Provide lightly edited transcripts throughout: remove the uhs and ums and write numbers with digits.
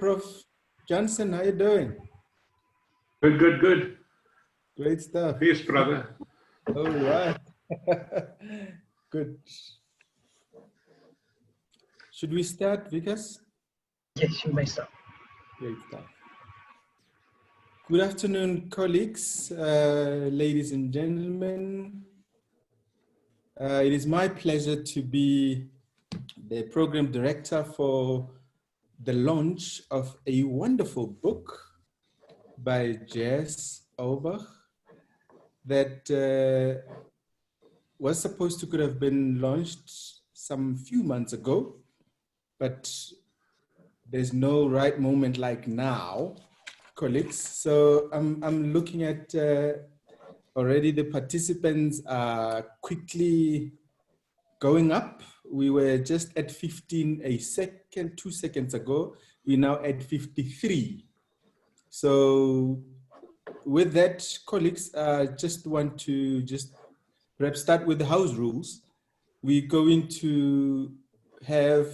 Prof. Jansen, how you doing? Good. Great stuff. Peace, brother. All right. Good. Should we start, Vikas? Yes, you may start. Great stuff. Good afternoon, colleagues, ladies and gentlemen. It is my pleasure to be the program director for the launch of a wonderful book by Jess Auerbach that was supposed to could have been launched some few months ago, but there's no right moment like now, colleagues. So I'm looking at already the participants are quickly going up. We were just at 15 2 seconds ago. We're now at 53. So with that, colleagues, just want to perhaps start with the house rules. We're going to have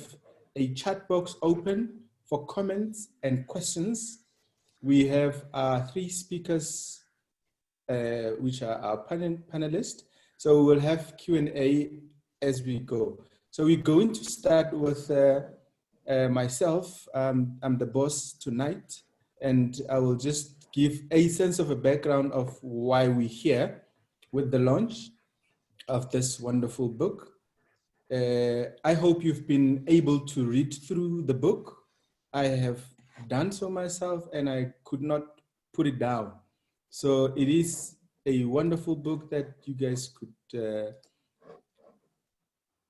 a chat box open for comments and questions. We have three speakers, which are our panelists. So we'll have Q&A as we go. So we're going to start with myself. I'm the boss tonight, and I will just give a sense of a background of why we're here with the launch of this wonderful book. I hope you've been able to read through the book. I have done so myself, and I could not put it down. So it is a wonderful book that you guys could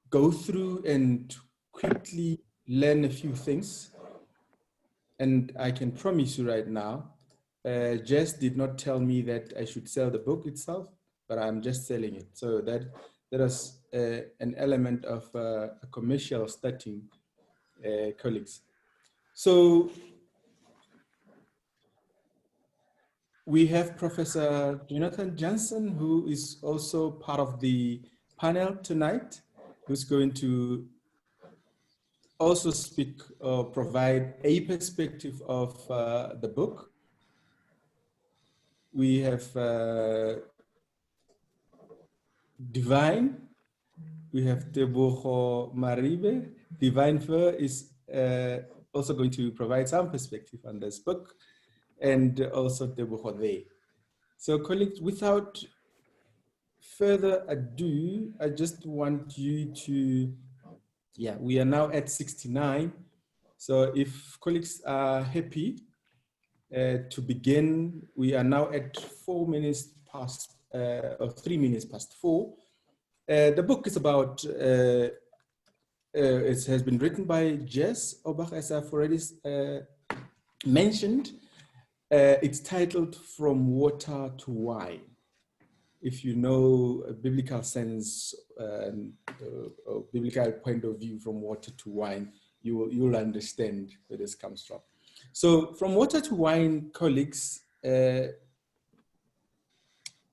go through and quickly learn a few things. And I can promise you right now, Jess did not tell me that I should sell the book itself, but I'm just selling it. So that is an element of a commercial starting, colleagues. So we have Professor Jonathan Jansen, who is also part of the panel tonight, who's going to also speak or provide a perspective of the book. We have Divine. We have Teboho Maribe. Divine Mpho is also going to provide some perspective on this book, and also Teboho there. So colleagues, without further ado, I just want you to, we are now at 69. So if colleagues are happy to begin, we are now at 4 minutes past, or 3 minutes past 4. The book is about, it has been written by Jess Auerbach, as I've already mentioned. It's titled From Water to Wine. If you know a biblical sense or biblical point of view from water to wine, you'll understand where this comes from. So From Water to Wine, colleagues,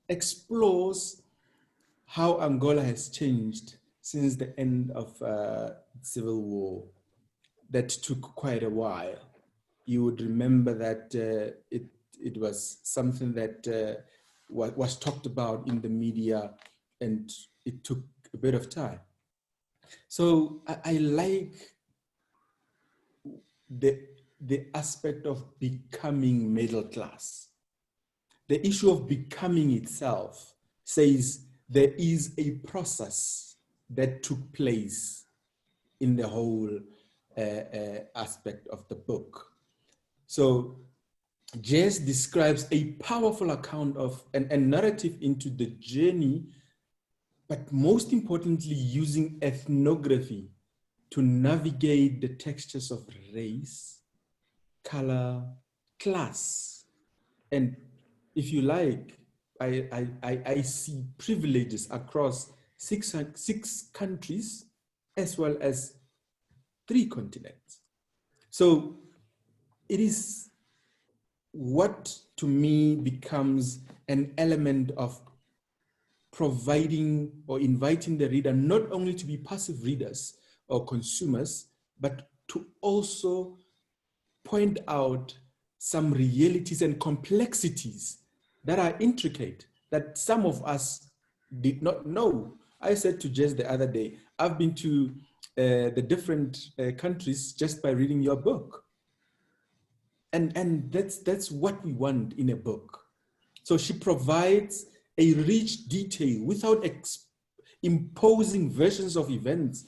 explores how Angola has changed since the end of civil war that took quite a while. You would remember that it was something that was talked about in the media, and it took a bit of time. So I like the aspect of becoming middle class. The issue of becoming itself says there is a process that took place in the whole aspect of the book. So Jess describes a powerful account of a narrative into the journey, but most importantly, using ethnography to navigate the textures of race, color, class. And if you like, I see privileges across six countries as well as 3 continents. So it is what to me becomes an element of providing or inviting the reader not only to be passive readers or consumers, but to also point out some realities and complexities that are intricate, that some of us did not know. I said to Jess the other day, I've been to the different countries just by reading your book. And that's what we want in a book. So she provides a rich detail without imposing versions of events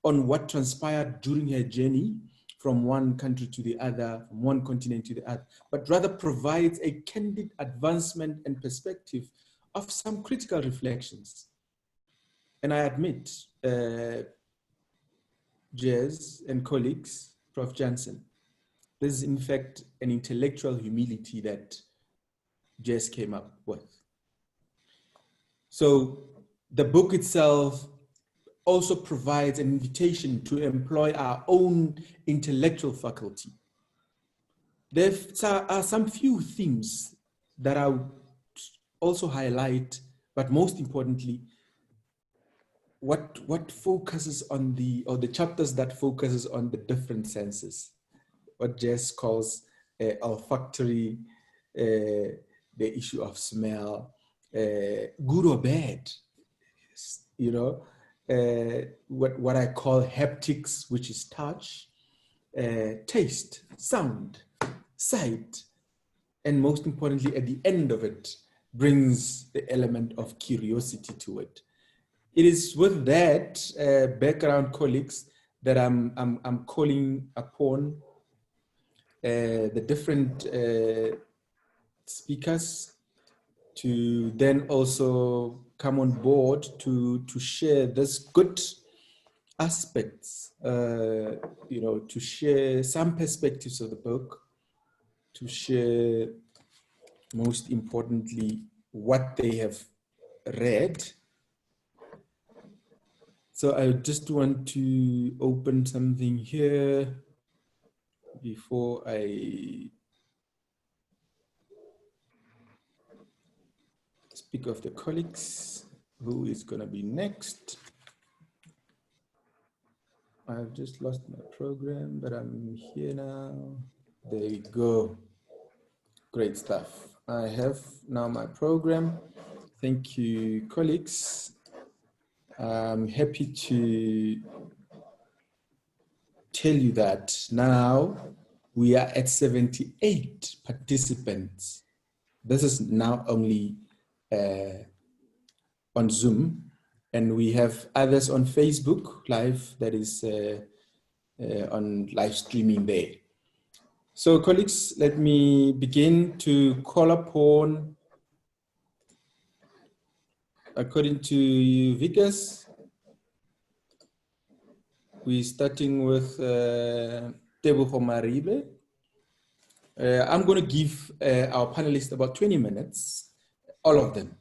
on what transpired during her journey from one country to the other, from one continent to the other, but rather provides a candid advancement and perspective of some critical reflections. And I admit, Jess and colleagues, Prof. Jansen, this is in fact an intellectual humility that Jess came up with. So the book itself also provides an invitation to employ our own intellectual faculty. There are some few themes that I would also highlight, but most importantly, what focuses on the chapters that focuses on the different senses, what Jess calls olfactory, the issue of smell, good or bad, you know, what I call haptics, which is touch, taste, sound, sight, and most importantly, at the end of it, brings the element of curiosity to it. It is with that background, colleagues, that I'm calling upon the different speakers to then also come on board to share this good aspects, you know, to share some perspectives of the book, to share, most importantly, what they have read. So I just want to open something here before I speak of the colleagues. Who is going to be next? I've just lost my program, but I'm here now. There we go. Great stuff. I have now my program. Thank you, colleagues. I'm happy to tell you that now we are at 78 participants. This is now only on Zoom, and we have others on Facebook Live that is on live streaming there. So colleagues, let me begin to call upon, according to you, Vikas, we're starting with Teboho Maribe. I'm going to give our panelists about 20 minutes, all of them,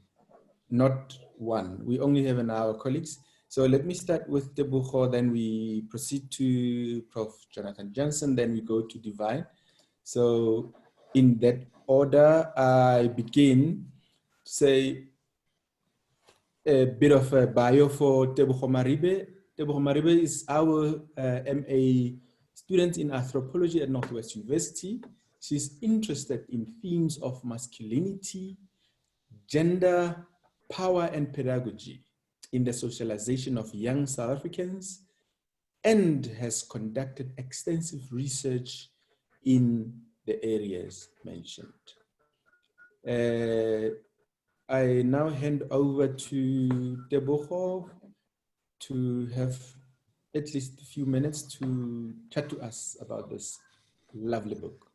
not one. We only have an hour, colleagues. So let me start with Teboho, then we proceed to Prof. Jonathan Jansen, then we go to Divine. So in that order, I begin to say a bit of a bio for Teboho Maribe. Teboho Maribe is our MA student in anthropology at Northwest University. She's interested in themes of masculinity, gender, power, and pedagogy in the socialization of young South Africans, and has conducted extensive research in the areas mentioned. I now hand over to Teboho to have at least a few minutes to chat to us about this lovely book.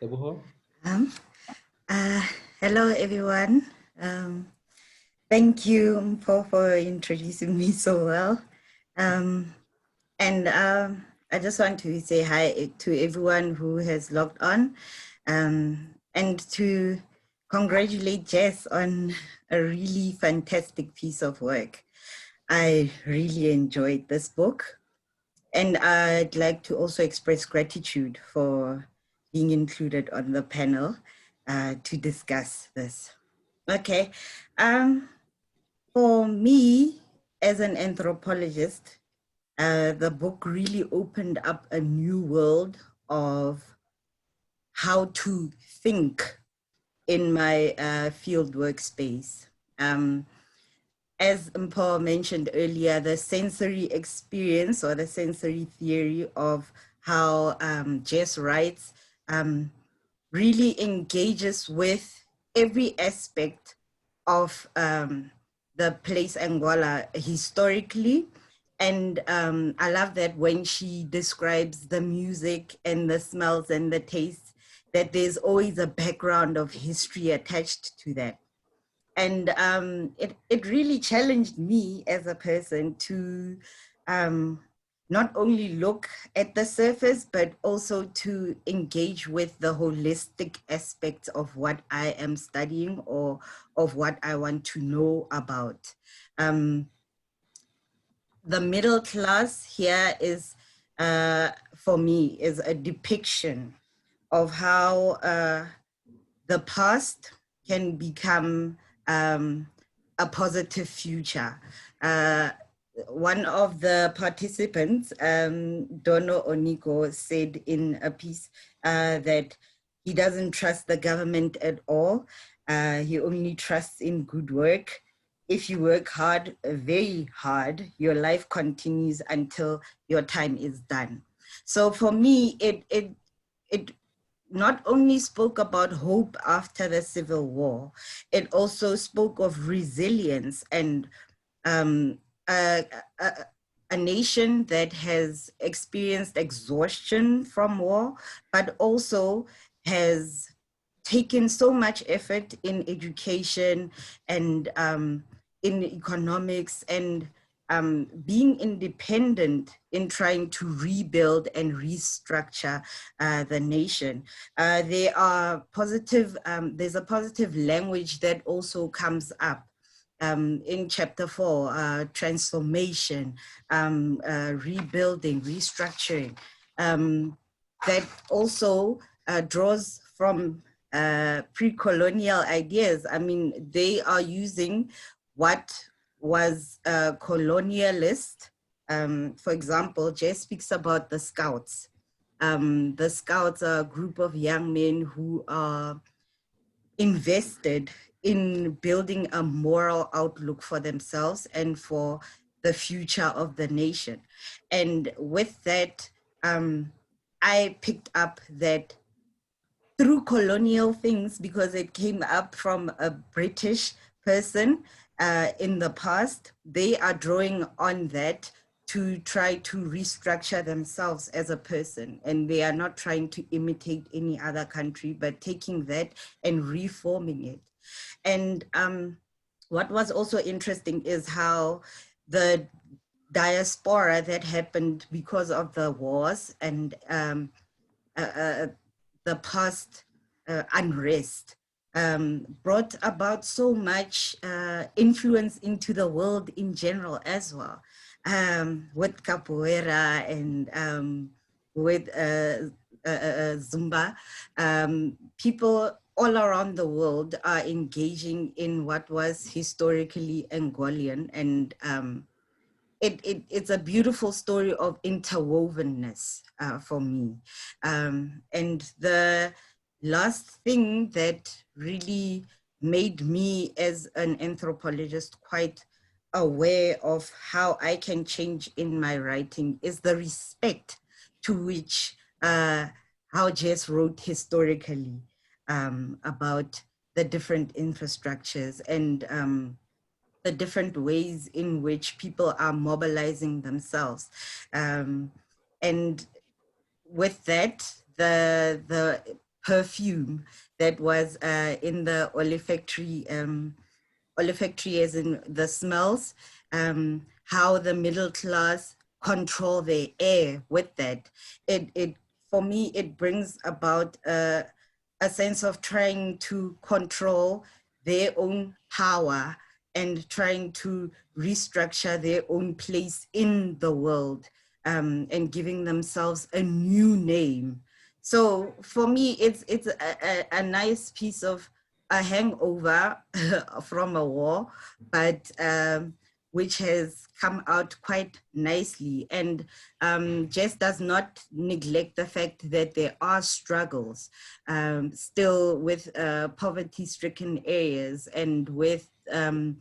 Teboho? Hello, everyone. Thank you, Mpho, for introducing me so well. I just want to say hi to everyone who has logged on, and to congratulate Jess on a really fantastic piece of work. I really enjoyed this book, and I'd like to also express gratitude for being included on the panel to discuss this. Okay, for me, as an anthropologist, The book really opened up a new world of how to think in my field workspace. As Mpho mentioned earlier, the sensory experience or the sensory theory of how Jess writes really engages with every aspect of the place Angola historically. And I love that when she describes the music and the smells and the tastes, that there's always a background of history attached to that. And it really challenged me as a person to not only look at the surface, but also to engage with the holistic aspects of what I am studying or of what I want to know about. The middle class here is, for me, is a depiction of how the past can become a positive future. One of the participants, Dono Oniko, said in a piece that he doesn't trust the government at all. He only trusts in good work. If you work hard, very hard, your life continues until your time is done. So for me, it not only spoke about hope after the Civil War, it also spoke of resilience and a, a nation that has experienced exhaustion from war, but also has taken so much effort in education and in economics and being independent in trying to rebuild and restructure the nation. There are positive, there's a positive language that also comes up in chapter 4, transformation, rebuilding, restructuring, that also draws from pre-colonial ideas. I mean, they are using what was colonialist. For example, Jess speaks about the Scouts. The Scouts are a group of young men who are invested in building a moral outlook for themselves and for the future of the nation. And with that, I picked up that through colonial things, because it came up from a British person in the past, they are drawing on that to try to restructure themselves as a person. And they are not trying to imitate any other country, but taking that and reforming it. And what was also interesting is how the diaspora that happened because of the wars and the past unrest brought about so much influence into the world in general as well, with capoeira and with Zumba. People all around the world are engaging in what was historically Angolan, and it's a beautiful story of interwovenness for me. And the last thing that really made me as an anthropologist quite aware of how I can change in my writing is the respect to which how Jess wrote historically about the different infrastructures and the different ways in which people are mobilizing themselves. And with that, the perfume that was in the olfactory, olfactory as in the smells, how the middle class control their air with that. For me, it brings about a sense of trying to control their own power and trying to restructure their own place in the world, and giving themselves a new name. So for me, it's a nice piece of a hangover from a war, but which has come out quite nicely. And Jess does not neglect the fact that there are struggles still with poverty-stricken areas and with the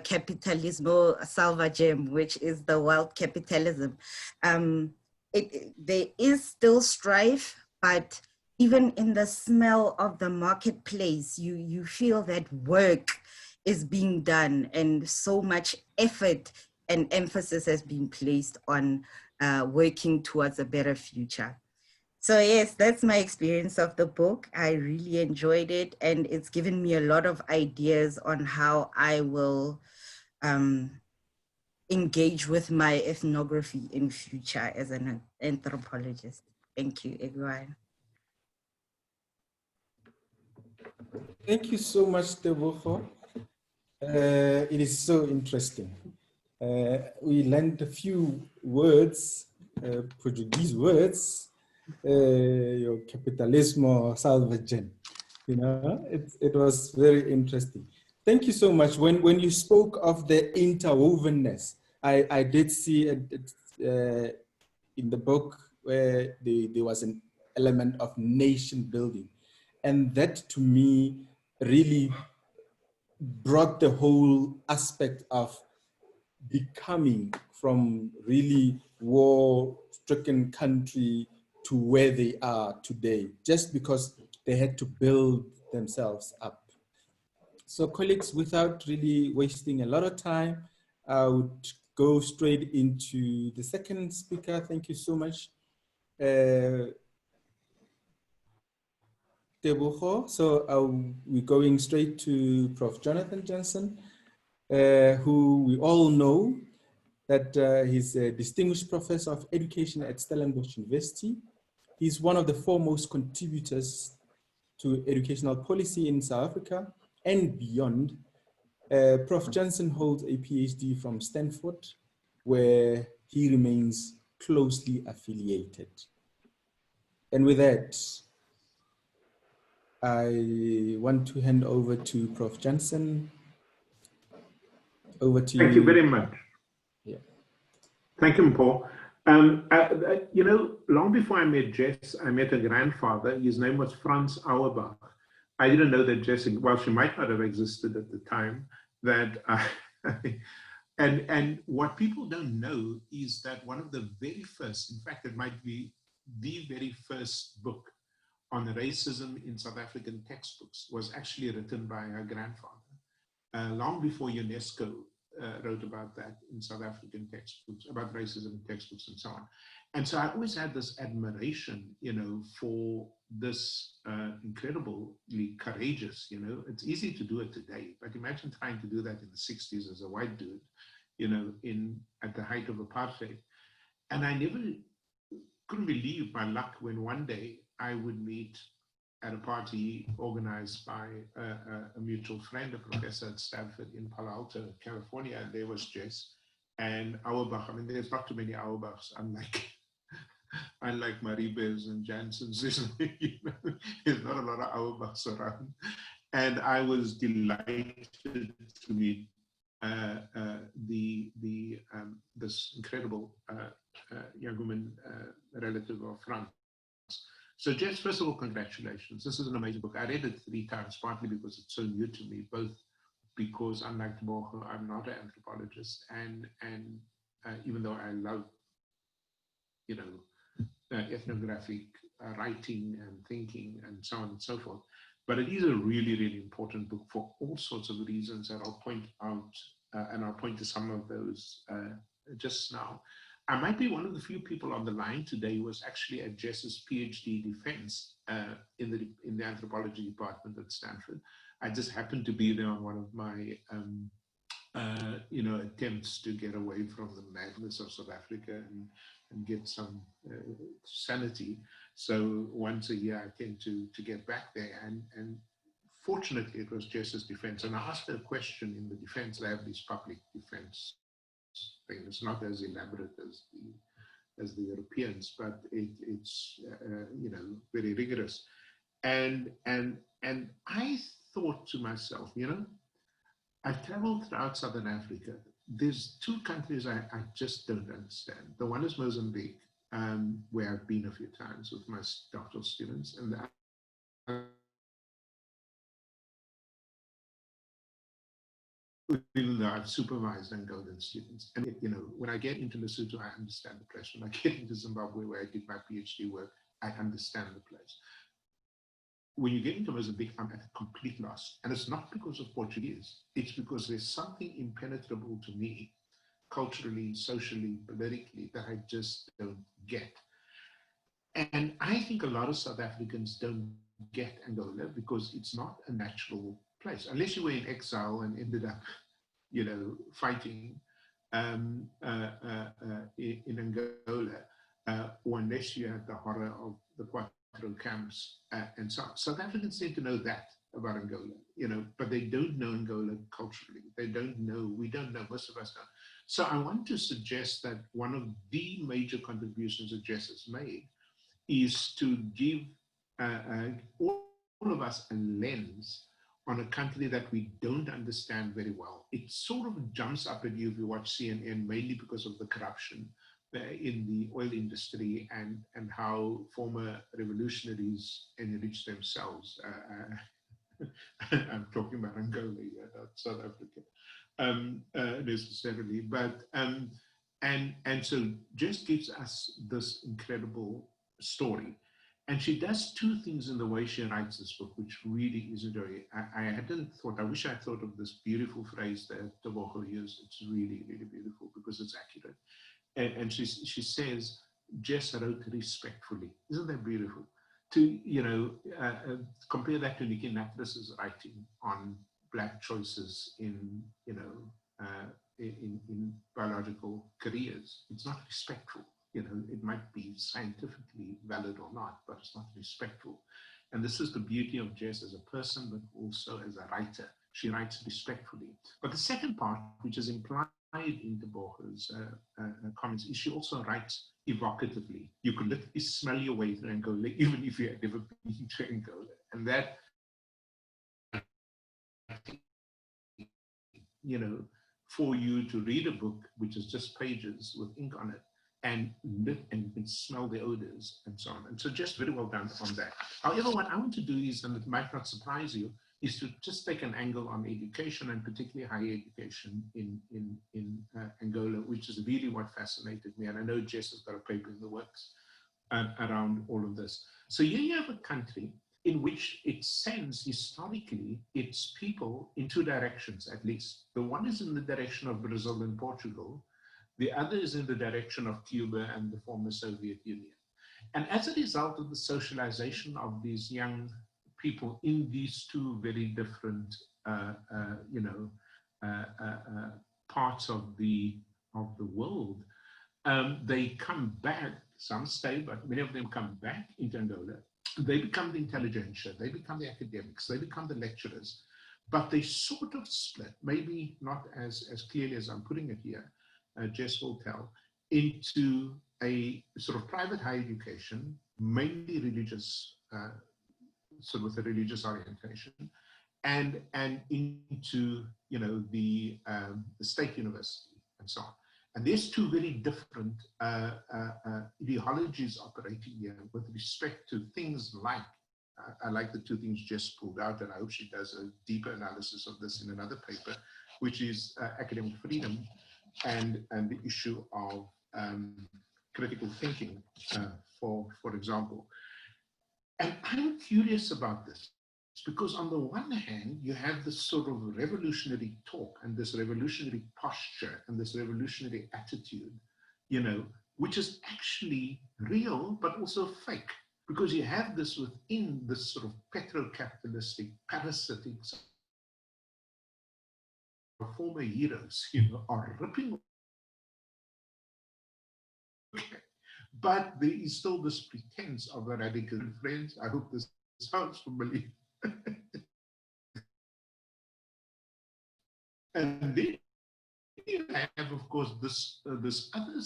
capitalismo salvagem, which is the world capitalism. There is still strife, but even in the smell of the marketplace, you feel that work is being done and so much effort and emphasis has been placed on working towards a better future. So yes, that's my experience of the book. I really enjoyed it, and it's given me a lot of ideas on how I will engage with my ethnography in future as an anthropologist. Thank you, everyone. Thank you so much, Teboho. It is so interesting. We learned a few words, Portuguese words, your capitalismo salvagen. You know, it was very interesting. Thank you so much. When you spoke of the interwovenness, I did see it in the book where there was an element of nation building. And that to me really brought the whole aspect of becoming from really war-stricken country to where they are today, just because they had to build themselves up. So colleagues, without really wasting a lot of time, I would go straight into the second speaker. Thank you so much, Teboho. So we're going straight to Prof. Jonathan Jansen, who we all know that he's a distinguished professor of education at Stellenbosch University. He's one of the foremost contributors to educational policy in South Africa and beyond. Prof. Jansen holds a PhD from Stanford, where he remains closely affiliated. And with that, I want to hand over to Prof. Jansen. Over to you. Thank you very much. Yeah. Thank you, Mpho. You know, long before I met Jess, I met a grandfather. His name was Franz Auerbach. I didn't know that Jess, well, she might not have existed at the time. And what people don't know is that one of the very first, in fact, it might be the very first book on racism in South African textbooks was actually written by her grandfather, long before UNESCO wrote about that in South African textbooks, about racism in textbooks and so on. And so I always had this admiration, you know, for this incredibly courageous, you know, it's easy to do it today, but imagine trying to do that in the 60s as a white dude, you know, at the height of apartheid. And I never couldn't believe my luck when one day I would meet at a party organized by a mutual friend, a professor at Stanford in Palo Alto, California, and there was Jess and Auerbach. I mean, there's not too many Auerbachs, unlike Maribes and Jansens. You know, there's not a lot of Auerbachs around. And I was delighted to meet this incredible young woman, relative of Franz. So Jess, first of all, congratulations. This is an amazing book. I read it 3 times, partly because it's so new to me, both because, unlike Teboho, I'm not an anthropologist, and even though I love, you know, ethnographic writing and thinking and so on and so forth, but it is a really, really important book for all sorts of reasons that I'll point out, and I'll point to some of those just now. I might be one of the few people on the line today who was actually at Jess's PhD defense in the anthropology department at Stanford. I just happened to be there on one of my you know, attempts to get away from the madness of South Africa and get some sanity. So once a year I tend to get back there, and fortunately it was Jess's defense. And I asked her a question in the defense. They have these public defense thing. It's not as elaborate as the Europeans, but it's you know, very rigorous. And I thought to myself, you know, I've traveled throughout Southern Africa. There's two countries I just don't understand. The one is Mozambique, where I've been a few times with my doctoral students, and the other, even though I've supervised Angolan students. And, you know, when I get into Lesotho, I understand the place. When I get into Zimbabwe, where I did my PhD work, I understand the place. When you get into Mozambique, I'm at a complete loss. And it's not because of Portuguese. It's because there's something impenetrable to me, culturally, socially, politically, that I just don't get. And I think a lot of South Africans don't get Angola because it's not a natural place. Unless you were in exile and ended up, you know, fighting in Angola, or unless you had the horror of the camps and so on. South Africans seem to know that about Angola, you know, but they don't know Angola culturally. They don't know, we don't know, most of us don't. So I want to suggest that one of the major contributions that Jess has made is to give all of us a lens on a country that we don't understand very well. It sort of jumps up at you if you watch CNN, mainly because of the corruption in the oil industry and how former revolutionaries enrich themselves. I'm talking about Angola, not South Africa necessarily, but and so Jess gives us this incredible story. And she does two things in the way she writes this book, which really is very, I hadn't thought, I wish I thought of this beautiful phrase that Teboho used. It's really, really beautiful because it's accurate. And she says, Jess wrote respectfully. Isn't that beautiful? To, you know, compare that to Nikki Nattras's writing on Black choices in, you know, in biological careers. It's not respectful. You know, it might be scientifically valid or not, but it's not respectful. And this is the beauty of Jess as a person, but also as a writer. She writes respectfully. But the second part, which is implied in Teboho's comments, is she also writes evocatively. You could literally smell your way through Angola, even if you had never been to Angola. And that, you know, for you to read a book, which is just pages with ink on it, and you can smell the odors and so on. And so just very well done on that. However, what I want to do is, and it might not surprise you, is to just take an angle on education and particularly higher education in Angola, which is really what fascinated me. And I know Jess has got a paper in the works around all of this. So here you have a country in which it sends historically its people in two directions, at least. The one is in the direction of Brazil and Portugal. The other is in the direction of Cuba and the former Soviet Union. And as a result of the socialization of these young people in these two very different, you know, parts of the world, they come back. Some stay, but many of them come back into Angola. They become the intelligentsia, they become the academics, they become the lecturers, but they sort of split, maybe not as clearly as I'm putting it here, Jess will tell, into a sort of private higher education, mainly religious, sort of with a religious orientation, and into, you know, the state university and so on. And there's two very different ideologies operating here with respect to things like, I like the two things Jess pulled out, and I hope she does a deeper analysis of this in another paper, which is academic freedom and the issue of critical thinking, for example. And I'm curious about this because on the one hand, you have this sort of revolutionary talk and this revolutionary posture and this revolutionary attitude, you know, which is actually real, but also fake, because you have this within this sort of petro-capitalistic, parasitic former heroes, you know, are ripping. But there is still this pretense of a radical friends. I hope this sounds familiar. And then you have, of course, this other,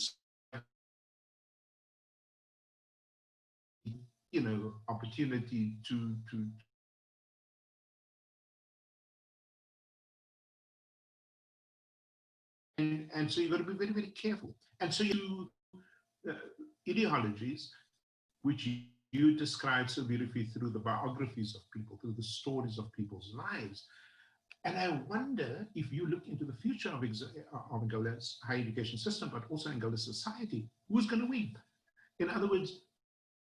you know, opportunity to And so you've got to be very, very careful. And so you ideologies, which you describe so beautifully through the biographies of people, through the stories of people's lives. And I wonder if you look into the future of Angola's higher education system, but also Angola's society, who's going to win? In other words,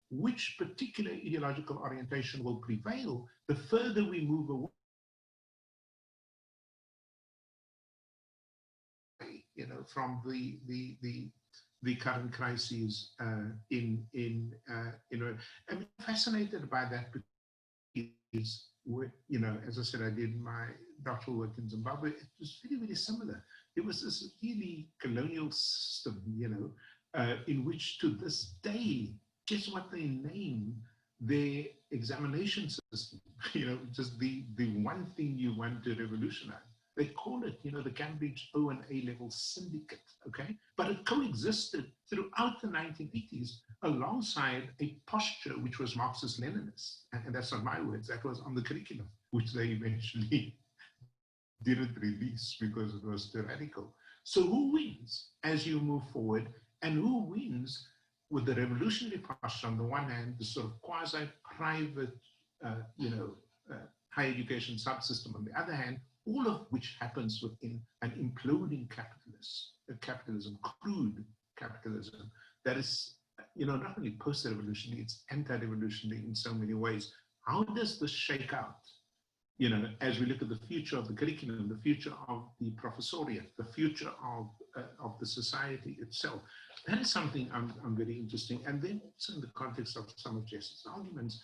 which particular ideological orientation will prevail the further we move away, from the current crises I'm fascinated by that because, as I said, I did my doctoral work in Zimbabwe. It was very, very similar. There was this really colonial system, in which to this day, guess what they name their examination system? Just the one thing you want to revolutionize. They call it, the Cambridge O and A level syndicate, okay? But it coexisted throughout the 1980s alongside a posture which was Marxist-Leninist. And that's not my words, that was on the curriculum, which they eventually didn't release because it was too radical. So who wins as you move forward, and who wins with the revolutionary posture on the one hand, the sort of quasi-private, higher education subsystem on the other hand, all of which happens within an imploding capitalism, crude capitalism, that is, not only post-revolutionary, it's anti-revolutionary in so many ways. How does this shake out? As we look at the future of the curriculum, the future of the professoriate, the future of the society itself. That is something I'm very interested in. And then also in the context of some of Jess's arguments,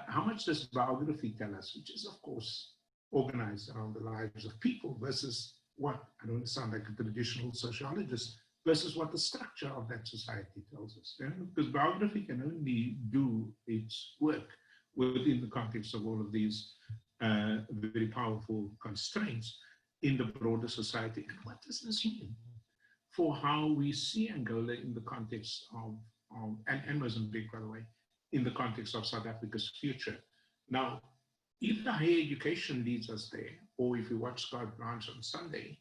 how much does biography tell us, which is, of course, organized around the lives of people versus what, I don't sound like a traditional sociologist, versus what the structure of that society tells us. Because biography can only do its work within the context of all of these very powerful constraints in the broader society. And what does this mean for how we see Angola in the context of and Mozambique, by the way, in the context of South Africa's future? Now, either higher education leads us there, or if we watch Scott Branch on Sunday,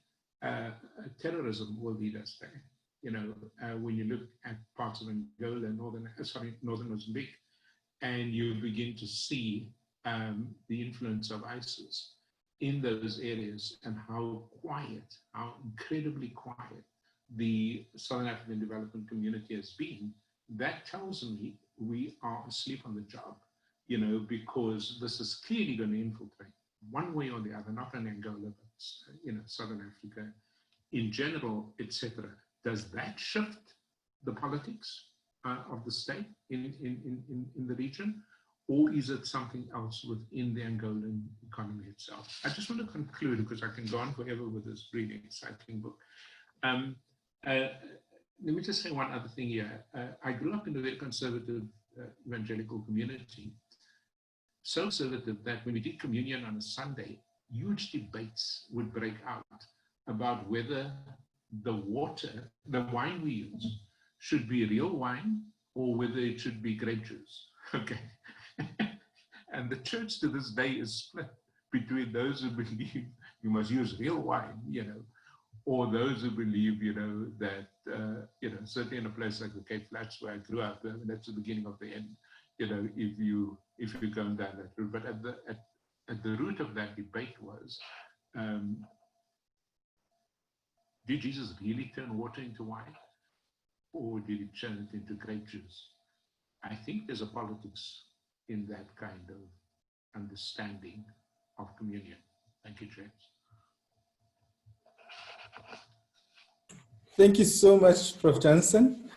terrorism will lead us there. When you look at parts of Angola, northern Mozambique, and you begin to see the influence of ISIS in those areas and how incredibly quiet the Southern African development community has been, that tells me we are asleep on the job. Because this is clearly going to infiltrate one way or the other, not only Angola, but Southern Africa in general, etc. Does that shift the politics of the state in the region, or is it something else within the Angolan economy itself? I just want to conclude, because I can go on forever with this really exciting book. Let me just say one other thing here. I grew up in a very conservative evangelical community. So conservative that when we did communion on a Sunday, huge debates would break out about whether the wine we use, should be real wine or whether it should be grape juice. Okay. And the church to this day is split between those who believe you must use real wine, or those who believe, that, certainly in a place like the Cape Flats where I grew up, that's the beginning of the end. If you go down that route. But at the root of that debate was, did Jesus really turn water into wine, or did he turn it into grape juice? I think there's a politics in that kind of understanding of communion. Thank you, James. Thank you so much, Prof. Jansen.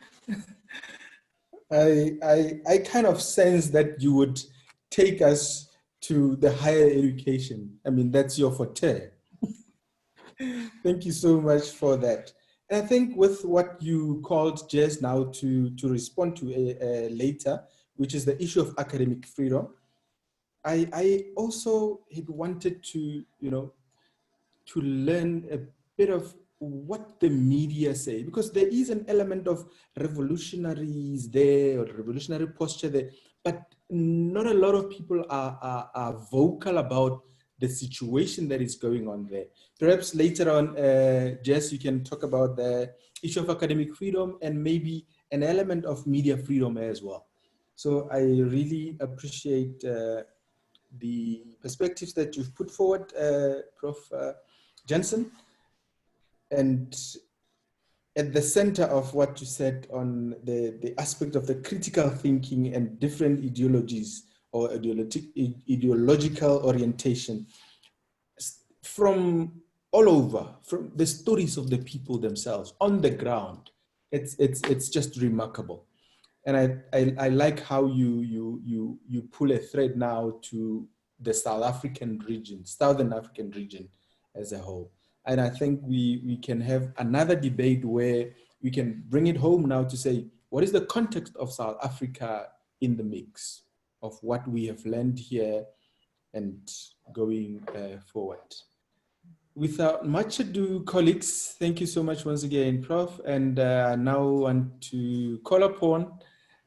I kind of sense that you would take us to the higher education. I mean, that's your forte. Thank you so much for that. And I think with what you called Jess now to respond to later, which is the issue of academic freedom, I also had wanted to, to learn a bit of what the media say, because there is an element of revolutionaries there, or revolutionary posture there, but not a lot of people are vocal about the situation that is going on there. Perhaps later on, Jess, you can talk about the issue of academic freedom and maybe an element of media freedom as well. So I really appreciate the perspectives that you've put forward, Prof. Jansen. And at the center of what you said on the aspect of the critical thinking and different ideologies or ideological orientation from all over, from the stories of the people themselves on the ground. It's just remarkable. And I like how you pull a thread now to the South African region, Southern African region as a whole. And I think we can have another debate where we can bring it home now to say, what is the context of South Africa in the mix of what we have learned here and going forward? Without much ado, colleagues, thank you so much once again, Prof. And now I want to call upon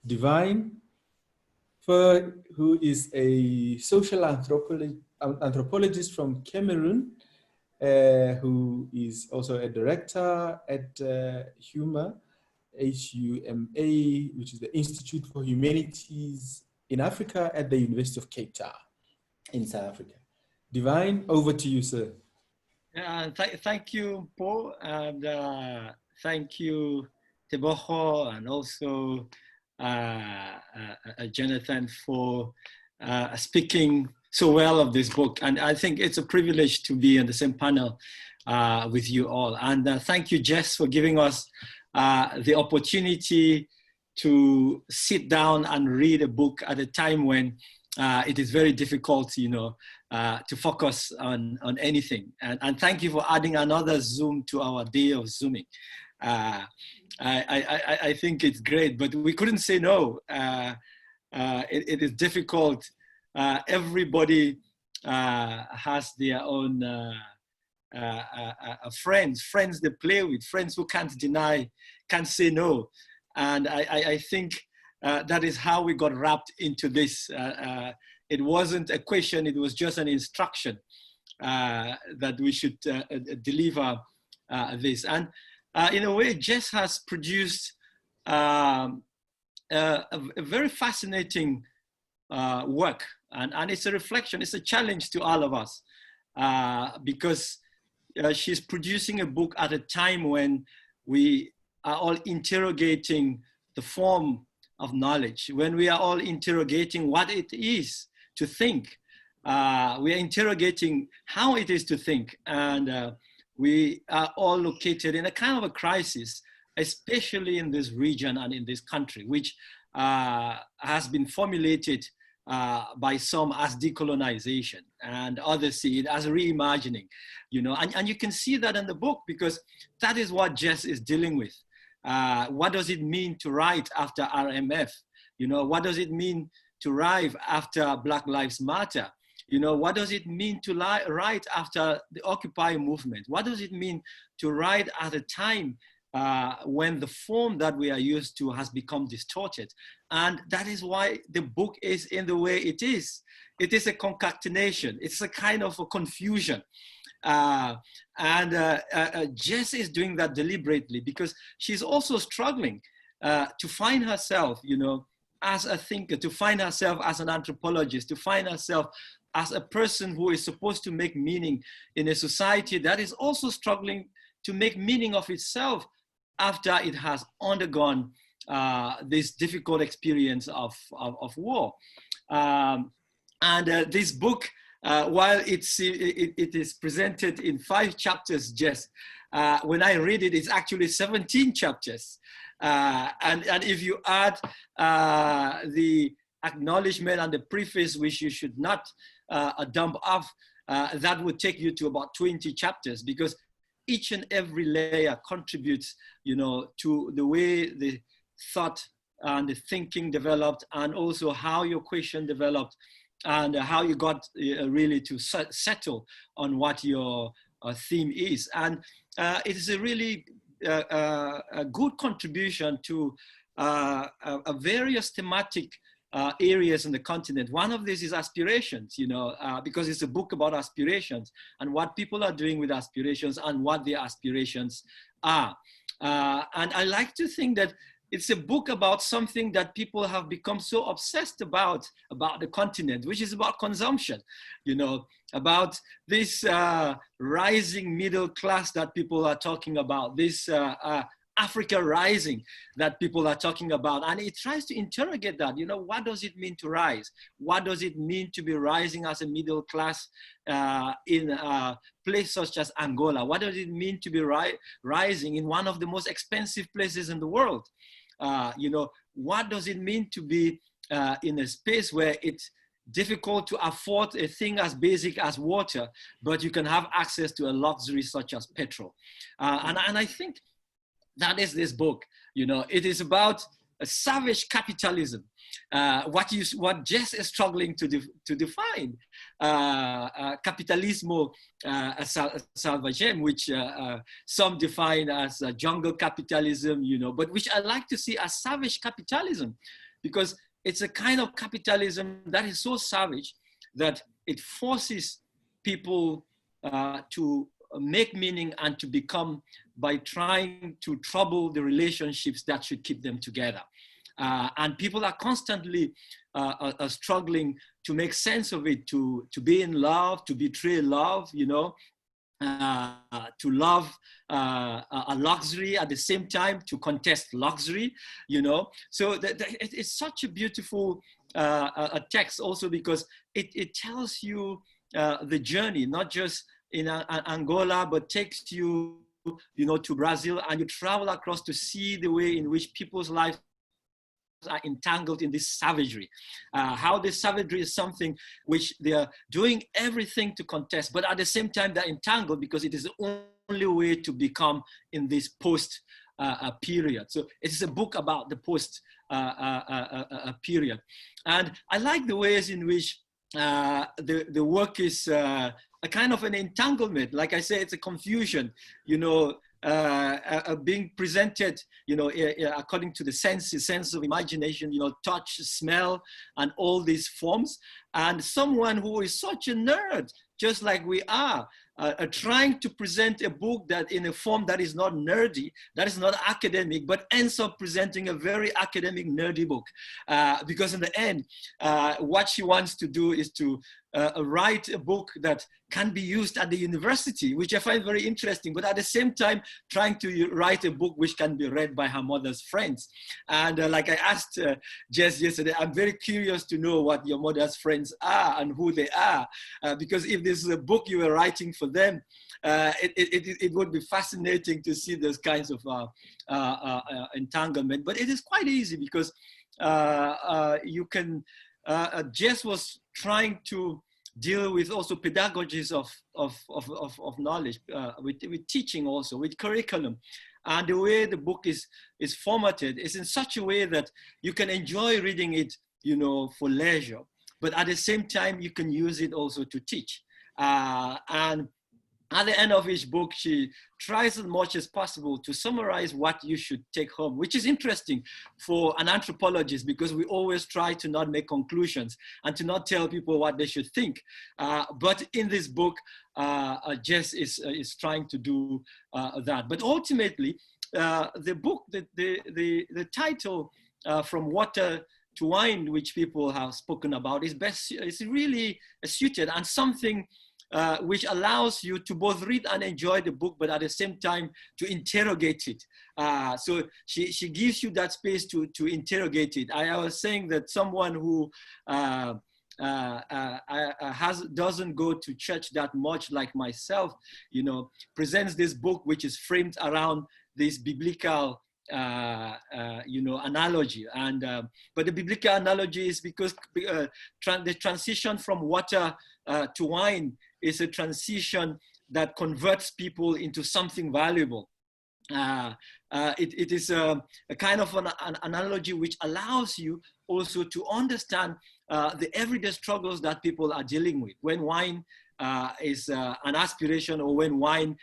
Divine, who is a social anthropologist from Cameroon, who is also a director at HUMA, HUMA, which is the Institute for Humanities in Africa at the University of Cape Town in South Africa. Divine, over to you, sir. Thank you, Mpho, and thank you, Teboho, and also Jonathan for speaking so well of this book. And I think it's a privilege to be on the same panel with you all. And thank you, Jess, for giving us the opportunity to sit down and read a book at a time when it is very difficult, you know, to focus on anything. And thank you for adding another Zoom to our day of Zooming. I think it's great, but we couldn't say no. It is difficult. Everybody has their own friends they play with, friends who can't deny, can't say no. And I think that is how we got wrapped into this. It wasn't a question, it was just an instruction that we should deliver this. And in a way, Jess has produced a very fascinating work. And it's a reflection, it's a challenge to all of us because she's producing a book at a time when we are all interrogating the form of knowledge, when we are all interrogating what it is to think. We are interrogating how it is to think. And we are all located in a kind of a crisis, especially in this region and in this country, which has been formulated by some as decolonization, and others see it as reimagining, you know, and you can see that in the book because that is what Jess is dealing with. What does it mean to write after RMF? You know, what does it mean to write after Black Lives Matter? You know, what does it mean to write after the Occupy movement? What does it mean to write at a time when the form that we are used to has become distorted? And that is why the book is in the way it is. It is a concatenation. It's a kind of a confusion. Jess is doing that deliberately because she's also struggling to find herself, you know, as a thinker, to find herself as an anthropologist, to find herself as a person who is supposed to make meaning in a society that is also struggling to make meaning of itself after it has undergone this difficult experience of war. This book, while it is presented in 5 chapters, Jess, when I read it, it's actually 17 chapters. And if you add the acknowledgement and the preface, which you should not dump off, that would take you to about 20 chapters, because each and every layer contributes, you know, to the way the thought and the thinking developed, and also how your question developed, and how you got really to settle on what your theme is. And it is a really a good contribution to a various thematic areas in the continent. One of these is aspirations, you know, because it's a book about aspirations and what people are doing with aspirations and what their aspirations are. And I like to think that it's a book about something that people have become so obsessed about the continent, which is about consumption, you know, about this rising middle class that people are talking about, this Africa rising that people are talking about. And it tries to interrogate that, you know, what does it mean to rise? What does it mean to be rising as a middle class in a place such as Angola? What does it mean to be rising in one of the most expensive places in the world? You know, what does it mean to be in a space where it's difficult to afford a thing as basic as water, but you can have access to a luxury such as petrol? And I think that is this book. You know, it is about a savage capitalism, what Jess is struggling to define, capitalismo salvajem, which some define as jungle capitalism, you know, but which I like to see as savage capitalism, because it's a kind of capitalism that is so savage that it forces people to make meaning and to become by trying to trouble the relationships that should keep them together. And people are constantly struggling to make sense of it, to be in love, to betray love, you know, to love a luxury at the same time, to contest luxury, you know. So it's such a beautiful a text also, because it tells you the journey, not just in Angola, but takes you, you know, to Brazil, and you travel across to see the way in which people's lives are entangled in this savagery. How this savagery is something which they are doing everything to contest, but at the same time they're entangled because it is the only way to become in this post period. So it's a book about the post period. And I like the ways in which the work is a kind of an entanglement. Like I say, it's a confusion, you know, being presented, you know, according to the sense of imagination, you know, touch, smell, and all these forms. And someone who is such a nerd, just like we are, trying to present a book that in a form that is not nerdy, that is not academic, but ends up presenting a very academic, nerdy book. Because in the end, what she wants to do is to write a book that can be used at the university, which I find very interesting, but at the same time, trying to write a book which can be read by her mother's friends. And like I asked Jess yesterday, I'm very curious to know what your mother's friends are and who they are, because if this is a book you were writing for them, it would be fascinating to see those kinds of entanglement. But it is quite easy because you can, Jess was trying to deal with also pedagogies of knowledge, with teaching also, with curriculum. And the way the book is formatted is in such a way that you can enjoy reading it, you know, for leisure, but at the same time, you can use it also to teach. And at the end of each book, she tries as much as possible to summarize what you should take home, which is interesting for an anthropologist, because we always try to not make conclusions and to not tell people what they should think. But in this book, Jess is trying to do that. But ultimately, the book, the title, From Water to Wine, which people have spoken about, is really suited, and something which allows you to both read and enjoy the book, but at the same time to interrogate it. So she gives you that space to interrogate it. I was saying that someone who doesn't go to church that much, like myself, you know, presents this book which is framed around this biblical you know, analogy. And but the biblical analogy is because the transition from water to wine is a transition that converts people into something valuable. It is a kind of an analogy which allows you also to understand the everyday struggles that people are dealing with when wine is an aspiration, or when wine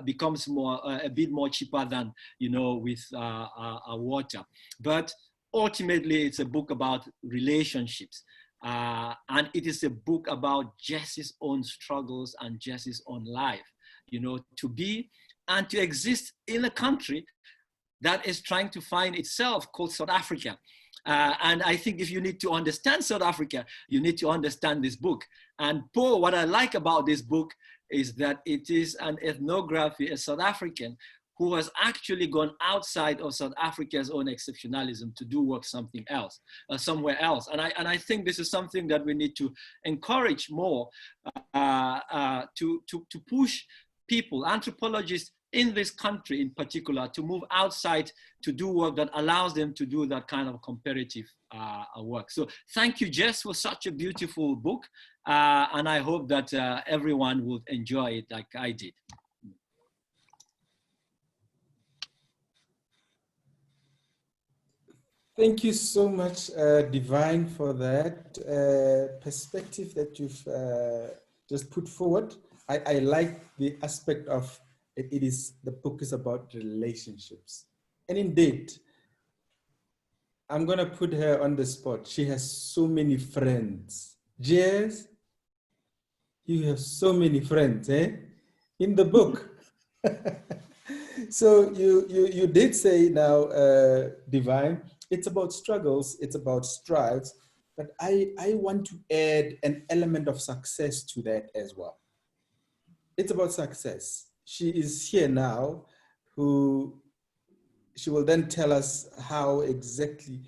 becomes a bit more cheaper than, you know, with water. But ultimately it's a book about relationships. And it is a book about Jess's own struggles and Jess's own life, you know, to be and to exist in a country that is trying to find itself, called South Africa. And I think if you need to understand South Africa, you need to understand this book. And Mpho, what I like about this book is that it is an ethnography, a South African who has actually gone outside of South Africa's own exceptionalism to do work something else, somewhere else. And I think this is something that we need to encourage more, to push people, anthropologists in this country in particular, to move outside to do work that allows them to do that kind of comparative work. So thank you, Jess, for such a beautiful book. And I hope that everyone will enjoy it like I did. Thank you so much, Divine, for that perspective that you've just put forward. I like the aspect of the book is about relationships. And indeed, I'm going to put her on the spot. She has so many friends. Jess, you have so many friends, eh? In the book. So you did say now, Divine, it's about struggles, it's about strives, but I want to add an element of success to that as well. It's about success. She is here now, she will then tell us how exactly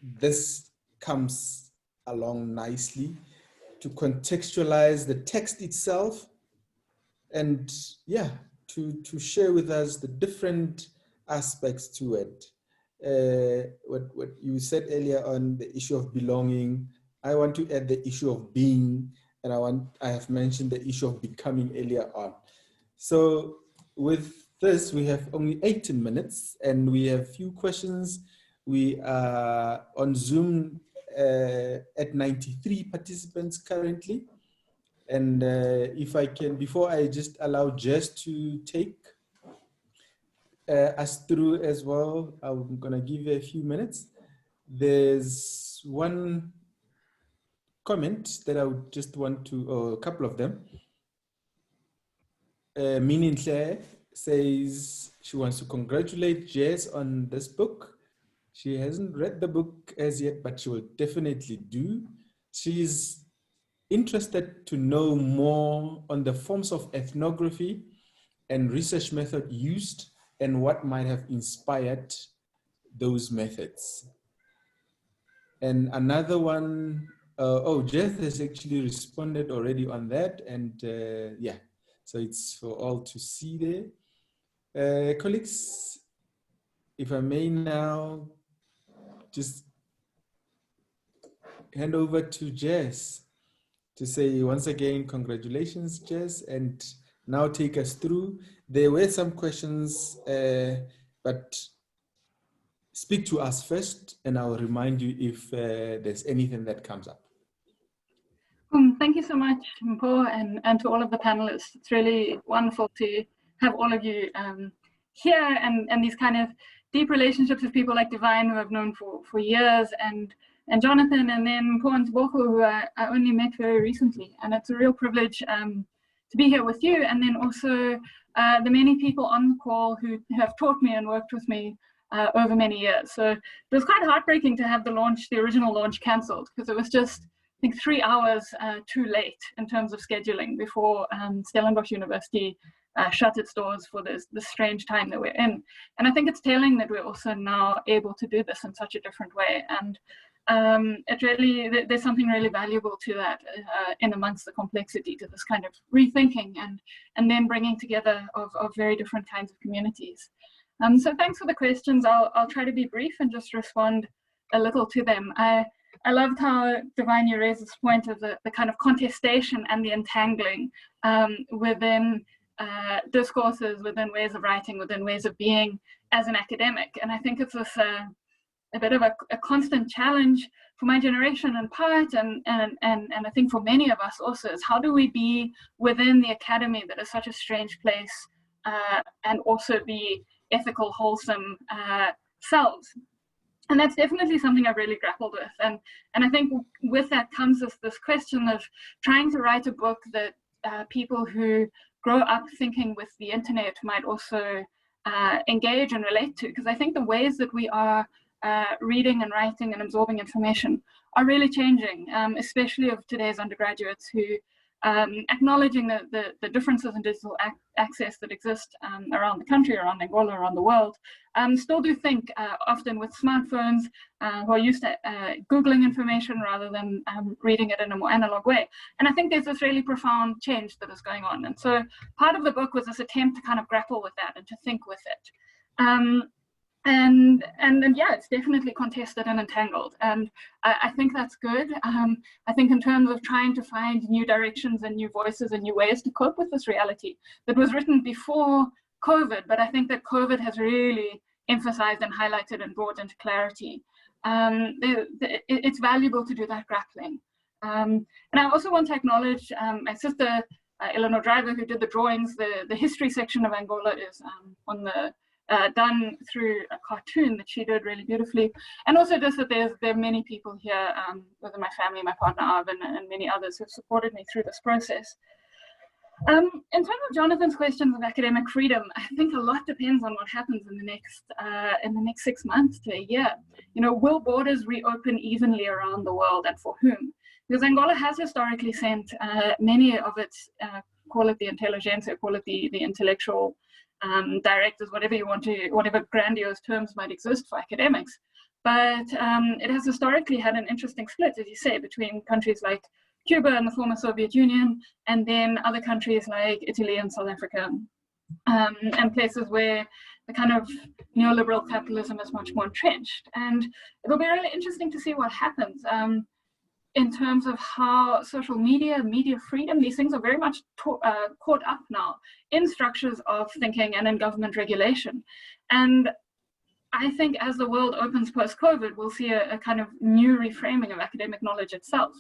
this comes along nicely to contextualize the text itself, and yeah, to share with us the different aspects to it. What you said earlier on the issue of belonging, I want to add the issue of being, and I have mentioned the issue of becoming earlier on. So with this, we have only 18 minutes and we have few questions. We are on Zoom at 93 participants currently. And if I can, before I just allow Jess to take us through as well, I'm gonna give you a few minutes. There's one comment that I would just want to, or a couple of them. Meaning Claire says she wants to congratulate Jess on this book. She hasn't read the book as yet, but she will definitely do. She's interested to know more on the forms of ethnography and research method used and what might have inspired those methods. And another one, Jess has actually responded already on that, and yeah, so it's for all to see there. Colleagues, if I may now just hand over to Jess to say once again, congratulations, Jess, and now take us through. There were some questions, but speak to us first, and I'll remind you if there's anything that comes up. Thank you so much, Mpho, and to all of the panelists. It's really wonderful to have all of you here and these kind of deep relationships with people like Divine, who I've known for years, and Jonathan, and then Mpho and Teboho, who I only met very recently. And it's a real privilege to be here with you, and then also the many people on the call who have taught me and worked with me over many years. So it was quite heartbreaking to have the original launch cancelled, because it was just, I think, 3 hours too late in terms of scheduling before Stellenbosch University shut its doors for this strange time that we're in. And I think it's telling that we're also now able to do this in such a different way. And it really, there's something really valuable to that in amongst the complexity, to this kind of rethinking and then bringing together of very different kinds of communities. So thanks for the questions. I'll try to be brief and just respond a little to them. I loved how, Divine, you raised this point of the kind of contestation and the entangling within discourses, within ways of writing, within ways of being as an academic. And I think it's this a bit of a constant challenge for my generation in part, and I think for many of us also, is how do we be within the academy that is such a strange place and also be ethical, wholesome selves. And that's definitely something I've really grappled with. And I think with that comes this question of trying to write a book that people who grow up thinking with the internet might also engage and relate to. Because I think the ways that we are reading and writing and absorbing information are really changing, especially of today's undergraduates who acknowledging the differences in digital access that exist around the country, around Angola, around the world, still do think often with smartphones, who are used to Googling information rather than reading it in a more analog way. And I think there's this really profound change that is going on. And so part of the book was this attempt to kind of grapple with that and to think with it. And yeah, it's definitely contested and entangled, and I think that's good. I think in terms of trying to find new directions and new voices and new ways to cope with this reality that was written before COVID, but I think that COVID has really emphasized and highlighted and brought into clarity. It's valuable to do that grappling. And I also want to acknowledge my sister, Eleanor Driver, who did the drawings. The history section of Angola is on the done through a cartoon that she did really beautifully. And also just that there are many people here within my family, my partner Arvin, and many others who have supported me through this process. In terms of Jonathan's questions of academic freedom, I think a lot depends on what happens in the next 6 months to a year. You know, will borders reopen evenly around the world, and for whom? Because Angola has historically sent many of its, call it the intelligentsia, call it the intellectual directors, whatever you want to, whatever grandiose terms might exist for academics. But it has historically had an interesting split, as you say, between countries like Cuba and the former Soviet Union, and then other countries like Italy and South Africa, and places where the kind of neoliberal capitalism is much more entrenched. And it'll be really interesting to see what happens in terms of how social media, media freedom, these things are very much caught up now in structures of thinking and in government regulation. And I think as the world opens post-COVID, we'll see a kind of new reframing of academic knowledge itself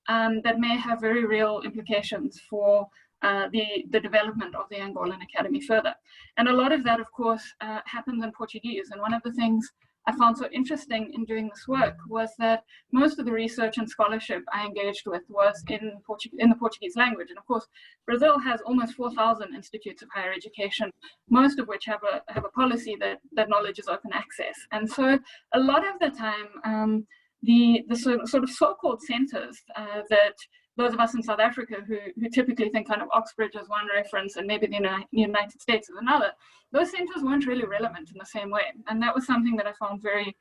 that may have very real implications for the development of the Angolan Academy further. And a lot of that, of course, happens in Portuguese. And one of the things I found so interesting in doing this work was that most of the research and scholarship I engaged with was in the Portuguese language. And of course, Brazil has almost 4,000 institutes of higher education, most of which have a policy that knowledge is open access. And so a lot of the time, the sort of so-called centers that those of us in South Africa who typically think kind of Oxbridge as one reference and maybe the United States as another, those centers weren't really relevant in the same way. And that was something that I found very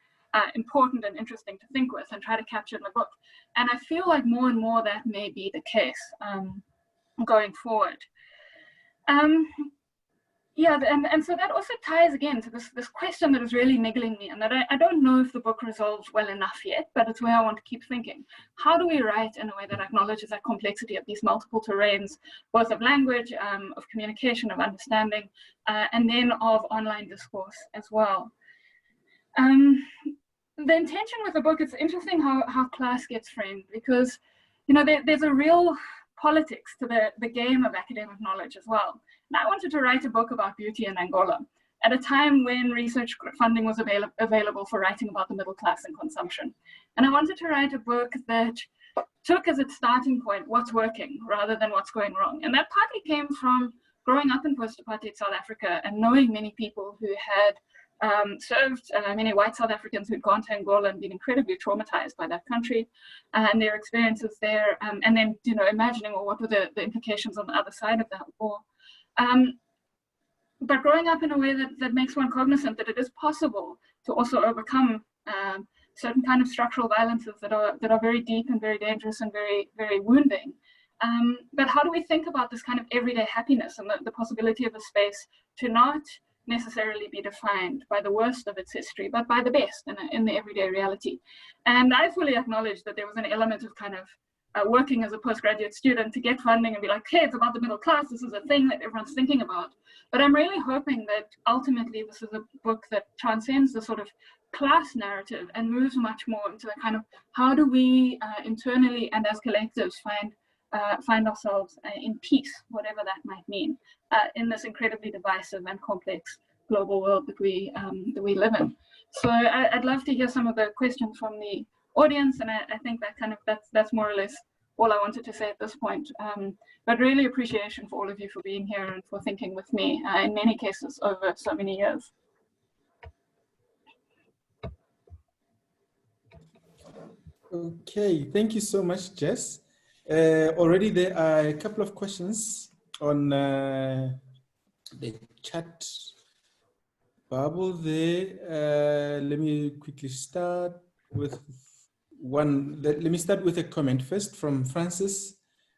important and interesting to think with and try to capture in the book. And I feel like more and more that may be the case going forward. Yeah, and so that also ties again to this question that is really niggling me, and that I don't know if the book resolves well enough yet, but it's where I want to keep thinking. How do we write in a way that acknowledges that complexity of these multiple terrains, both of language, of communication, of understanding, and then of online discourse as well? The intention with the book, it's interesting how class gets framed, because there's a real politics to the game of academic knowledge as well. And I wanted to write a book about beauty in Angola at a time when research funding was available for writing about the middle class and consumption. And I wanted to write a book that took as its starting point what's working rather than what's going wrong. And that partly came from growing up in post-apartheid South Africa and knowing many people who had served, many white South Africans who'd gone to Angola and been incredibly traumatized by that country and their experiences there. And then, imagining, well, what were the implications on the other side of that war? But growing up in a way that makes one cognizant that it is possible to also overcome certain kind of structural violences that are very deep and very dangerous and very, very wounding. But how do we think about this kind of everyday happiness and the possibility of a space to not necessarily be defined by the worst of its history, but by the best in the everyday reality? And I fully acknowledge that there was an element of kind of working as a postgraduate student to get funding and be like, hey, it's about the middle class, this is a thing that everyone's thinking about. But I'm really hoping that ultimately this is a book that transcends the sort of class narrative and moves much more into the kind of how do we internally and as collectives find ourselves in peace, whatever that might mean, in this incredibly divisive and complex global world that we live in. So I'd love to hear some of the questions from the audience, and I think that's more or less all I wanted to say at this point. But really appreciation for all of you for being here and for thinking with me, in many cases over so many years. Okay, thank you so much, Jess. Already there are a couple of questions on the chat bubble there. Let me quickly start with one. Let me start with a comment first from Francis.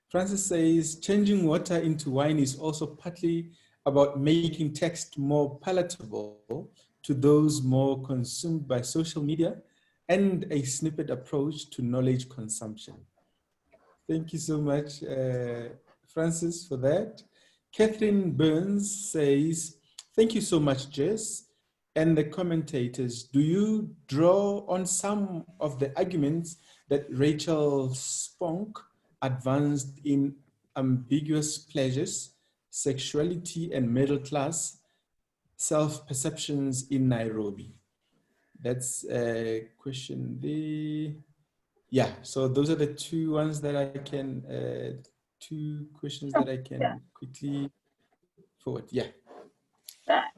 Francis says, changing water into wine is also partly about making text more palatable to those more consumed by social media and a snippet approach to knowledge consumption. Thank you so much, Francis, for that. Catherine Burns says, thank you so much, Jess. And the commentators, do you draw on some of the arguments that Rachel Spunk advanced in Ambiguous Pleasures, Sexuality and Middle Class Self-Perceptions in Nairobi? That's a question there. Yeah, so those are the two ones that I can, two questions that I can quickly forward. Yeah.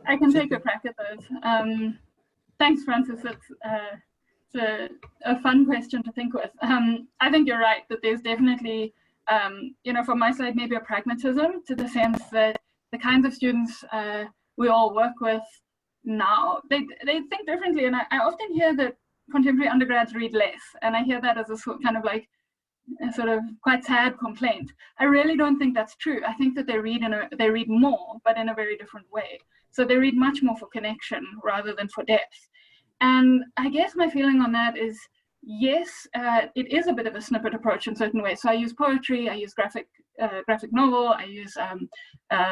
I can take a crack at those. Thanks, Francis. It's a fun question to think with. I think you're right that there's definitely, from my side, maybe a pragmatism to the sense that the kinds of students we all work with now, they think differently. And I often hear that contemporary undergrads read less. And I hear that as a kind of like a sort of quite sad complaint. I really don't think that's true. I think that they read more, but in a very different way. So they read much more for connection rather than for depth. And I guess my feeling on that is, yes, it is a bit of a snippet approach in certain ways. So I use poetry, I use graphic novel, I use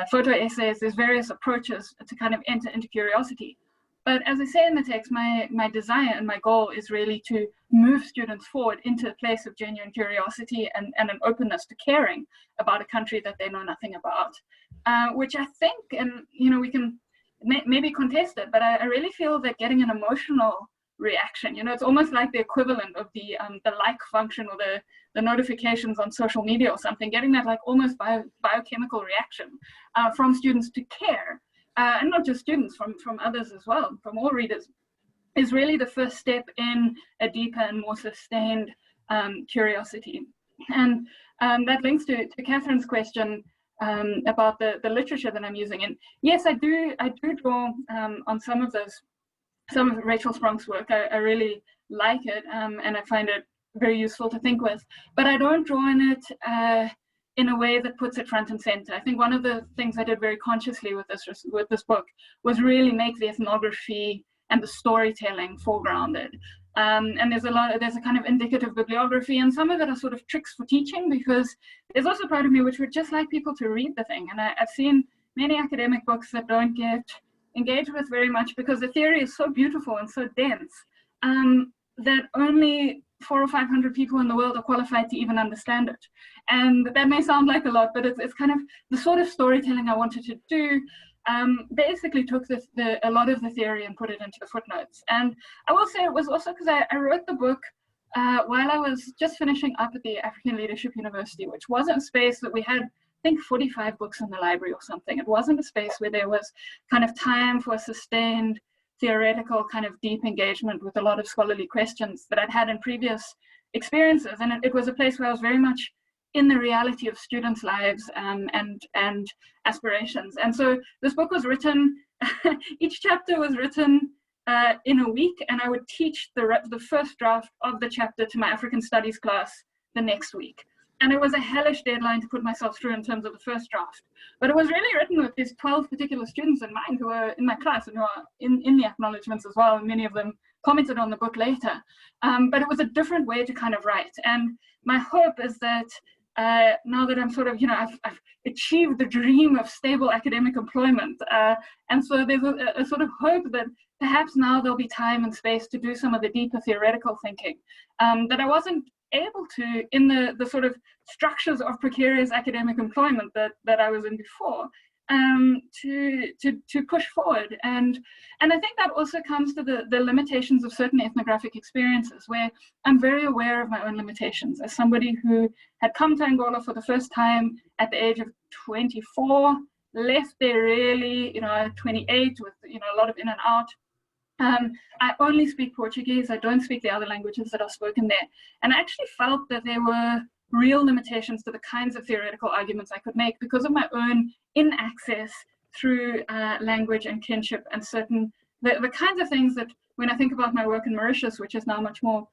photo essays. There's various approaches to kind of enter into curiosity. But as I say in the text, my desire and my goal is really to move students forward into a place of genuine curiosity and an openness to caring about a country that they know nothing about, which I think, and we can maybe contest it, but I really feel that getting an emotional reaction, it's almost like the equivalent of the like function or the notifications on social media or something, getting that like almost biochemical reaction from students to care. And not just students, from others as well, from all readers, is really the first step in a deeper and more sustained curiosity. And that links to Catherine's question about the literature that I'm using. And yes, I do draw on some of Rachel Sprunk's work. I really like it, and I find it very useful to think with. But I don't draw on it in a way that puts it front and center. I think one of the things I did very consciously with this book was really make the ethnography and the storytelling foregrounded. And there's a kind of indicative bibliography, and some of it are sort of tricks for teaching, because there's also part of me which would just like people to read the thing. And I've seen many academic books that don't get engaged with very much because the theory is so beautiful and so dense that only 400 or 500 people in the world are qualified to even understand it. And that may sound like a lot, but it's kind of the sort of storytelling I wanted to do. Basically took a lot of the theory and put it into the footnotes. And I will say it was also because I wrote the book while I was just finishing up at the African Leadership University, which wasn't a space that we had, I think, 45 books in the library or something. It wasn't a space where there was kind of time for sustained theoretical kind of deep engagement with a lot of scholarly questions that I'd had in previous experiences. And it was a place where I was very much in the reality of students' lives and aspirations. And so this book was written, each chapter was written in a week, and I would teach the first draft of the chapter to my African Studies class the next week. And it was a hellish deadline to put myself through in terms of the first draft. But it was really written with these 12 particular students in mind who were in my class and who are in the acknowledgements as well. And many of them commented on the book later. But it was a different way to kind of write. And my hope is that now that I'm sort of, I've achieved the dream of stable academic employment. And so there's a sort of hope that perhaps now there'll be time and space to do some of the deeper theoretical thinking that I wasn't able to in the sort of structures of precarious academic employment that I was in before. to push forward. And I think that also comes to the limitations of certain ethnographic experiences, where I'm very aware of my own limitations. As somebody who had come to Angola for the first time at the age of 24, left there really, at 28 with, a lot of in and out. I only speak Portuguese. I don't speak the other languages that are spoken there. And I actually felt that there were real limitations to the kinds of theoretical arguments I could make because of my own inaccess through language and kinship and certain, the kinds of things that when I think about my work in Mauritius, which is now much more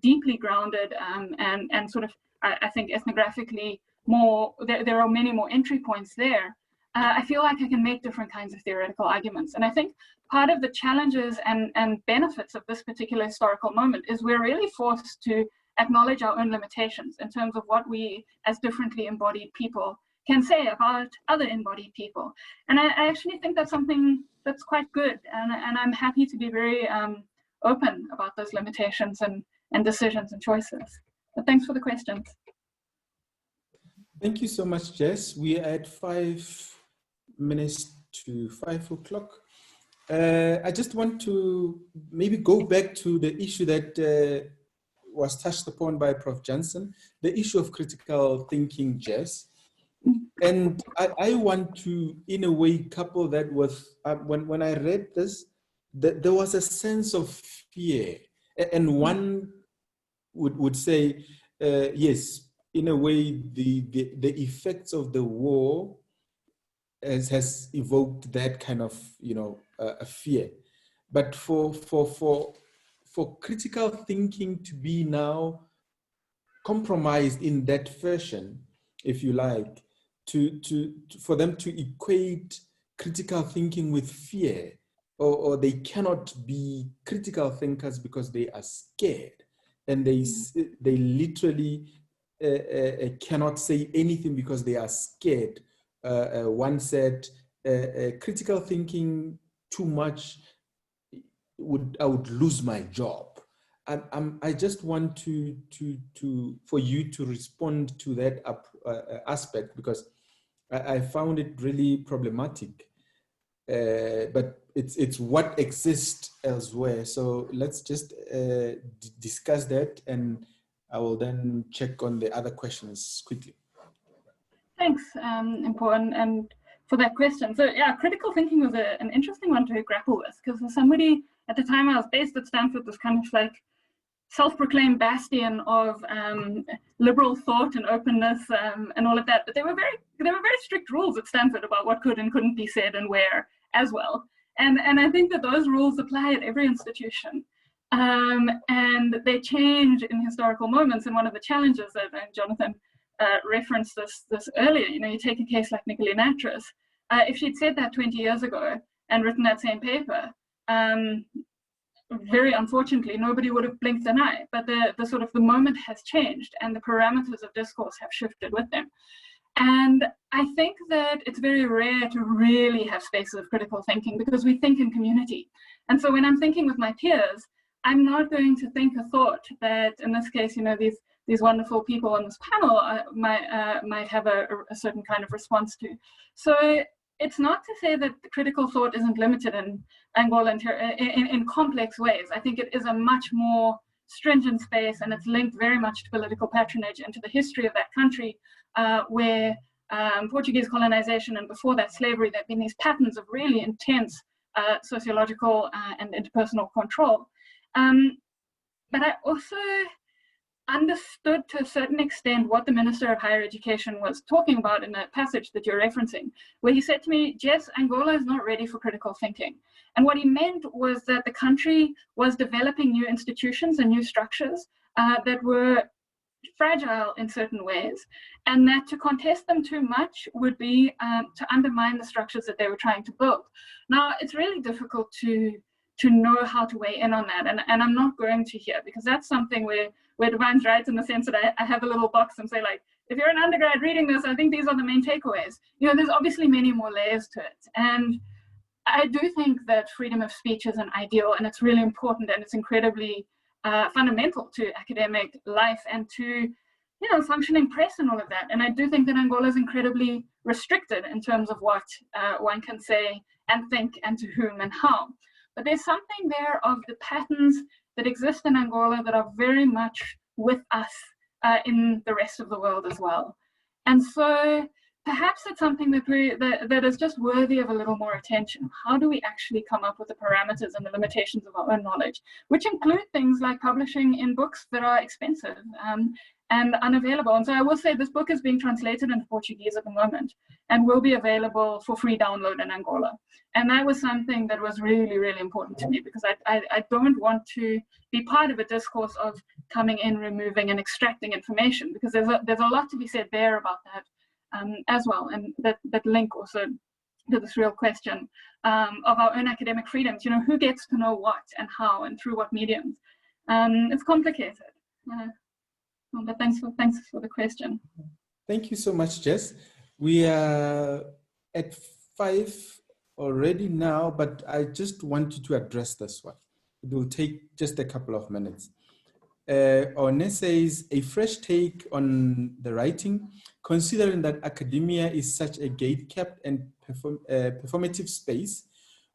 deeply grounded and sort of, I think ethnographically more, there are many more entry points there. I feel like I can make different kinds of theoretical arguments. And I think part of the challenges and benefits of this particular historical moment is we're really forced to acknowledge our own limitations in terms of what we as differently embodied people can say about other embodied people. And I actually think that's something that's quite good. And I'm happy to be very open about those limitations and decisions and choices. But thanks for the questions. Thank you so much, Jess. We are at 5 minutes to 5 o'clock. I just want to maybe go back to the issue that was touched upon by Prof. Jansen, the issue of critical thinking, Jess. And I want to, in a way, couple that with, when I read this, there was a sense of fear. And one would say, yes, in a way, the effects of the war has evoked that kind of, a fear. But for critical thinking to be now compromised in that fashion, if you like, for them to equate critical thinking with fear, or they cannot be critical thinkers because they are scared, and they literally cannot say anything because they are scared. One said, critical thinking too much, I would lose my job. I just want for you to respond to that aspect, because I found it really problematic. But it's what exists elsewhere. So let's just discuss that, and I will then check on the other questions quickly. Thanks, Mpho, and for that question. So yeah, critical thinking was an interesting one to grapple with, because as somebody, at the time I was based at Stanford, was kind of like self-proclaimed bastion of liberal thought and openness and all of that. But there were very strict rules at Stanford about what could and couldn't be said and where as well. And I think that those rules apply at every institution. And they change in historical moments. And one of the challenges that Jonathan referenced this earlier, you take a case like Nicolinatrix. If she'd said that 20 years ago and written that same paper, very unfortunately, nobody would have blinked an eye. But the sort of the moment has changed, and the parameters of discourse have shifted with them. And I think that it's very rare to really have spaces of critical thinking, because we think in community. And so when I'm thinking with my peers, I'm not going to think a thought that, in this case, these wonderful people on this panel might have a certain kind of response to. So it's not to say that the critical thought isn't limited in Angola in complex ways. I think it is a much more stringent space, and it's linked very much to political patronage and to the history of that country, where Portuguese colonization and before that slavery, there have been these patterns of really intense sociological and interpersonal control. But I also understood to a certain extent what the Minister of Higher Education was talking about in that passage that you're referencing, where he said to me, Jess, Angola is not ready for critical thinking. And what he meant was that the country was developing new institutions and new structures that were fragile in certain ways, and that to contest them too much would be to undermine the structures that they were trying to build. Now, it's really difficult to know how to weigh in on that, and I'm not going to here, because that's something where Divine's right in the sense that I have a little box and say, like, if you're an undergrad reading this, I think these are the main takeaways. There's obviously many more layers to it, and I do think that freedom of speech is an ideal, and it's really important, and it's incredibly fundamental to academic life and to functioning press and all of that. And I do think that Angola is incredibly restricted in terms of what one can say and think and to whom and how. But there's something there of the patterns that exist in Angola that are very much with us in the rest of the world as well. And so perhaps it's something that is just worthy of a little more attention. How do we actually come up with the parameters and the limitations of our own knowledge, which include things like publishing in books that are expensive and unavailable. And so I will say this book is being translated into Portuguese at the moment and will be available for free download in Angola. And that was something that was really, really important to me, because I don't want to be part of a discourse of coming in, removing and extracting information, because there's a lot to be said there about that as well. And that link also to this real question of our own academic freedoms, who gets to know what and how and through what mediums. It's complicated. But thanks for the question. Thank you so much, Jess. We are at 5 already now, but I just want you to address this one. It will take just a couple of minutes. One says, a fresh take on the writing, considering that academia is such a gate-kept and performative space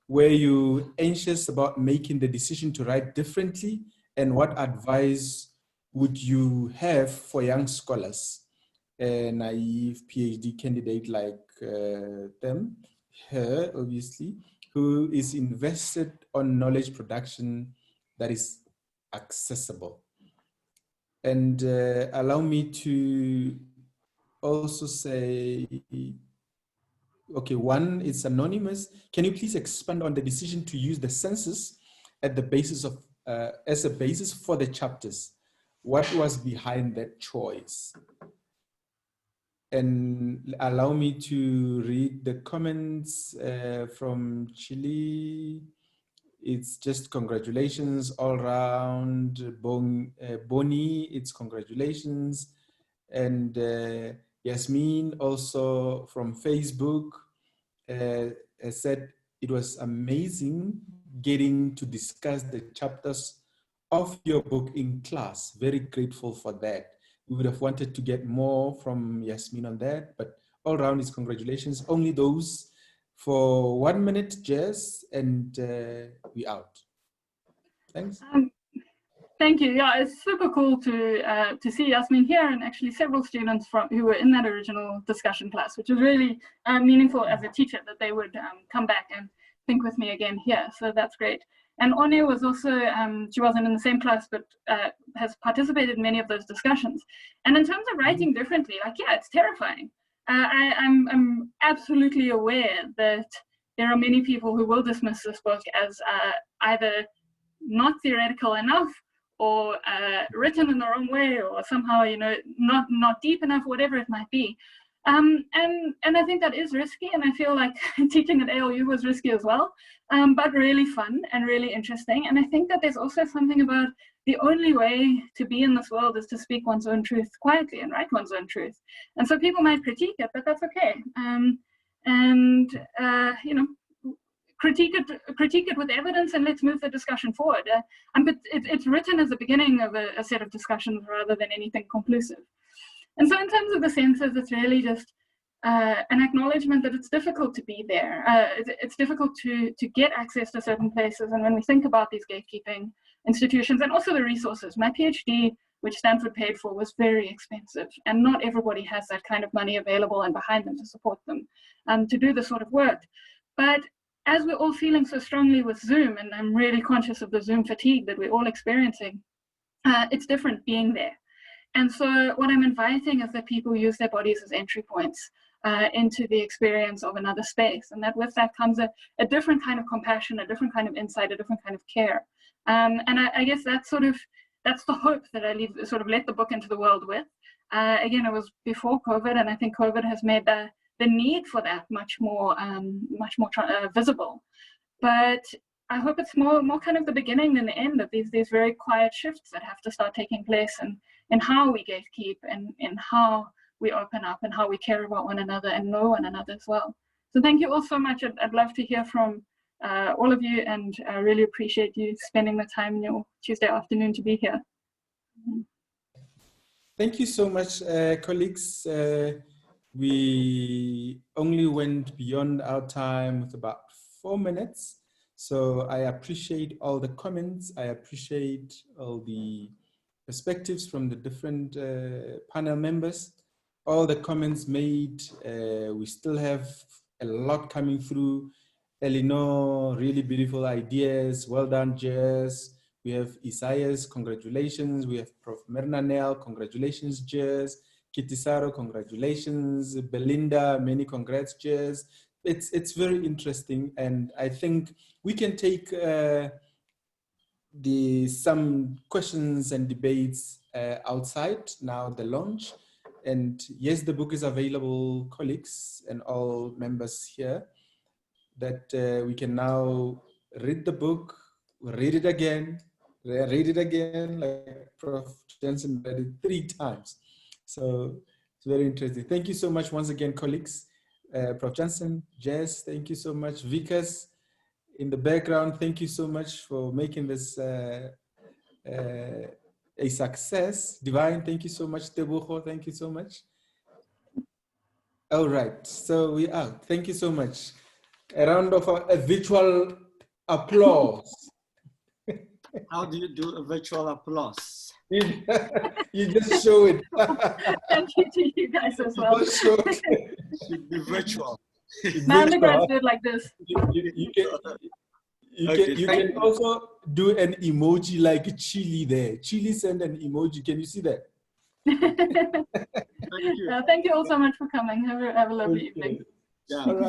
where you're anxious about making the decision to write differently, and what advice would you have for young scholars, a naive PhD candidate like her, obviously, who is invested on knowledge production that is accessible? And allow me to also say, okay, one is anonymous. Can you please expand on the decision to use the census at the basis of, as a basis for the chapters? What was behind that choice? And allow me to read the comments from Chile. It's just congratulations all around. Boni, it's congratulations. And Yasmin also from Facebook has said it was amazing getting to discuss the chapters of your book in class. Very grateful for that. We would have wanted to get more from Yasmin on that, but all around is congratulations. Only those for 1 minute, Jess, and we out. Thanks. Thank you. Yeah, it's super cool to see Yasmin here, and actually several students who were in that original discussion class, which was really meaningful as a teacher that they would come back and think with me again here. So that's great. And One was also, she wasn't in the same class, but has participated in many of those discussions. And in terms of writing differently, yeah, it's terrifying. I'm absolutely aware that there are many people who will dismiss this book as either not theoretical enough, or written in the wrong way, or somehow, not deep enough, whatever it might be. And I think that is risky, and I feel like teaching at ALU was risky as well, but really fun and really interesting. And I think that there's also something about the only way to be in this world is to speak one's own truth quietly and write one's own truth. And so people might critique it, but that's okay. Critique it with evidence, and let's move the discussion forward. But it's written as the beginning of a set of discussions rather than anything conclusive. And so in terms of the census, it's really just an acknowledgement that it's difficult to be there. It's difficult to get access to certain places. And when we think about these gatekeeping institutions and also the resources, my PhD, which Stanford paid for, was very expensive. And not everybody has that kind of money available and behind them to support them to do this sort of work. But as we're all feeling so strongly with Zoom, and I'm really conscious of the Zoom fatigue that we're all experiencing, it's different being there. And so what I'm inviting is that people use their bodies as entry points into the experience of another space. And that with that comes a different kind of compassion, a different kind of insight, a different kind of care. And I guess that's the hope that I let the book into the world with. Again, it was before COVID, and I think COVID has made the need for that much more visible. But I hope it's more kind of the beginning than the end of these very quiet shifts that have to start taking place in how we gatekeep, and in how we open up, and how we care about one another and know one another as well. So thank you all so much. I'd love to hear from all of you, and I really appreciate you spending the time in your Tuesday afternoon to be here. Thank you so much, colleagues. We only went beyond our time with about 4 minutes. So I appreciate all the comments. I appreciate all the perspectives from the different panel members. All the comments made, we still have a lot coming through. Elinor, really beautiful ideas. Well done, Jess. We have Isaias, congratulations. We have Prof. Mernanel, congratulations, Jess. Kitisaro, congratulations. Belinda, many congrats, Jess. It's very interesting, and I think we can take some questions and debates outside now, the launch. And yes, the book is available, colleagues and all members here, that we can now read the book, read it again, like Prof. Jansen read it 3 times. So it's very interesting. Thank you so much once again, colleagues. Prof. Jansen, Jess, thank you so much. Vikas in the background, thank you so much for making this a success. Divine, thank you so much. Teboho, thank you so much. All right, so we out. Thank you so much. A round of a virtual applause. How do you do a virtual applause? You just show it. Thank you to you guys as well. It should be virtual. My undergrads do it like this. You can also do an emoji like chili there. Chili send an emoji. Can you see that? Thank you all so much for coming. Have a lovely evening. Yeah, thank you.